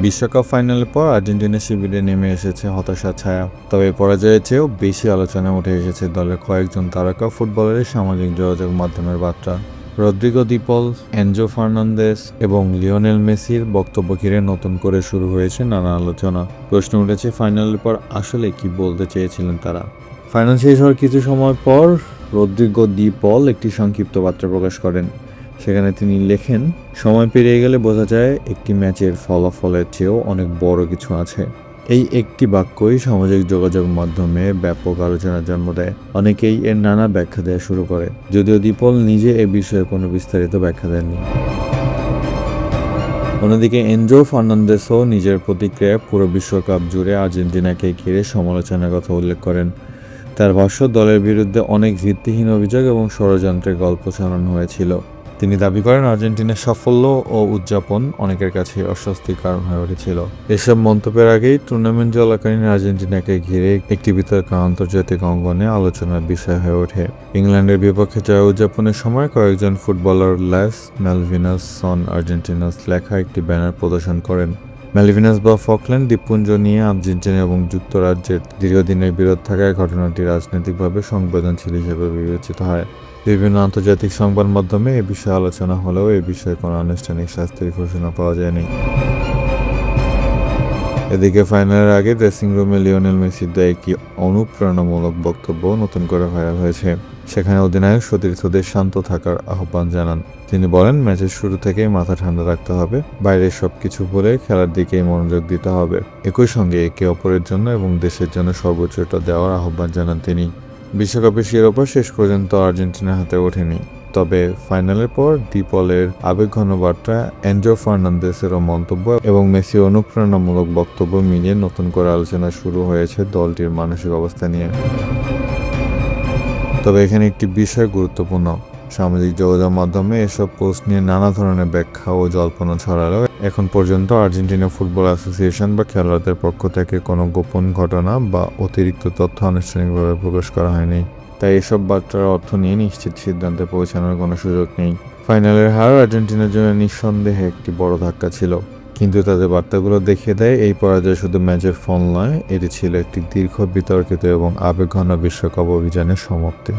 বিশ্বকাপ ফাইনালের পর আর্জেন্টিনা শিবিরে নেমে এসেছে হতাশার ছায়া। তবে পরাজয়ের চেয়েও বেশি আলোচনায় উঠে এসেছে দলের কয়েকজন তারকা ফুটবলারের সামাজিক যোগাযোগ মাধ্যমের বার্তা। রদ্রিগো দি পল, এনজো ফার্নান্দেস এবং লিওনেল মেসির বক্তব্য ঘিরে নতুন করে শুরু হয়েছে নানা আলোচনা। প্রশ্ন উঠেছে ফাইনালের পর আসলে কি বলতে চেয়েছিলেন তারা। ফাইনাল শেষ হওয়ার কিছু সময় পর রদ্রিগো দি পল একটি সংক্ষিপ্ত বার্তা প্রকাশ করেন। সেখানে তিনি লেখেন, সময় পেরিয়ে গেলে বোঝা যায় একটি ম্যাচের ফলাফলের চেয়েও অনেক বড় কিছু আছে। এই একটি বাক্যই সামাজিক যোগাযোগ মাধ্যমে ব্যাপক আলোচনার জন্ম দেয়। অনেকেই এর নানা ব্যাখ্যা দেওয়া শুরু করে, যদিও দীপল নিজে এ বিষয়ে কোনো বিস্তারিত ব্যাখ্যা দেননি। অন্যদিকে এনজো ফার্নান্দেসও নিজের প্রতিক্রিয়ায় পুরো বিশ্বকাপ জুড়ে আর্জেন্টিনাকে ঘিরে সমালোচনার কথা উল্লেখ করেন। তার ভাষ্য, দলের বিরুদ্ধে অনেক ভিত্তিহীন অভিযোগ এবং ষড়যন্ত্রের গল্প ছড়ানো হয়েছিল। তিনি দাবি করেন আর্জেন্টিনার সাফল্য ও উদযাপন অনেকের কাছে অস্বস্তির কারণ হয়ে উঠেছিল। এসব মন্তব্যের আগেই টুর্নামেন্ট চলাকালীন আর্জেন্টিনাকে ঘিরে একটি বিতর্ক আন্তর্জাতিক অঙ্গনে আলোচনার বিষয় হয়ে ওঠে। ইংল্যান্ডের বিপক্ষে জয় উদযাপনের সময় কয়েকজন ফুটবলার ল্যাস ম্যালভিনাস সন আর্জেন্টিনাস লেখা একটি ব্যানার প্রদর্শন করেন। ম্যালভিনাস বা ফকল্যান্ড দ্বীপপুঞ্জ নিয়ে আর্জেন্টিনা এবং যুক্তরাজ্যের দীর্ঘদিনের বিরোধ থাকায় ঘটনাটি রাজনৈতিকভাবে সংবেদনশীল হিসেবে বিবেচিত হয়। বিভিন্ন আন্তর্জাতিক সংবাদ মাধ্যমে এ বিষয়ে আলোচনা হলেও এ বিষয়ে কোনো আনুষ্ঠানিক শাস্তির ঘোষণা পাওয়া যায়নি। এদিকে ফাইনালের আগে ড্রেসিং রুমে লিওনেল মেসির দেয়া একটি অনুপ্রেরণামূলক বক্তব্য নতুন করে ভাইরাল হয়েছে। সেখানে অধিনায়ক সতীর্থদের শান্ত থাকার আহ্বান জানান। তিনি বলেন, ম্যাচের শুরু থেকেই মাথা ঠান্ডা রাখতে হবে, বাইরের সবকিছু ভুলে খেলার দিকেই মনোযোগ দিতে হবে। একই সঙ্গে একে অপরের জন্য এবং দেশের জন্য সর্বোচ্চটা দেওয়ার আহ্বান জানান তিনি। বিশ্বকাপের শিরোপা শেষ পর্যন্ত আর্জেন্টিনার হাতে ওঠেনি, তবে ফাইনালের পর ডিপলের আবেগঘন বার্তা, এনজো ফার্নান্দেসেরও মন্তব্য এবং মেসির অনুপ্রেরণামূলক বক্তব্য মিলিয়ে নতুন করে আলোচনা শুরু হয়েছে দলটির মানসিক অবস্থা নিয়ে। তবে এখানে একটি বিষয় গুরুত্বপূর্ণ, সামাজিক যোগাযোগ মাধ্যমে এসব পোস্ট নিয়ে নানা ধরনের ব্যাখ্যা ও জল্পনা ছড়ালেও এখন পর্যন্ত আর্জেন্টিনা ফুটবল অ্যাসোসিয়েশন বা খেলোয়াড়দের পক্ষ থেকে কোনো গোপন ঘটনা বা অতিরিক্ত তথ্য আনুষ্ঠানিকভাবে প্রকাশ করা হয়নি। তাই এসব বার্তার অর্থ নিয়ে নিশ্চিত সিদ্ধান্তে পৌঁছানোর কোনো সুযোগ নেই। ফাইনালের হার আর্জেন্টিনার জন্য নিঃসন্দেহে একটি বড় ধাক্কা ছিল, কিন্তু তাদের বার্তাগুলো দেখিয়ে দেয় এই পরাজয় শুধু ম্যাচের ফল নয়, এটি ছিল একটি দীর্ঘ বিতর্কিত এবং আবেগঘন বিশ্বকাপ অভিযানের সমাপ্তি।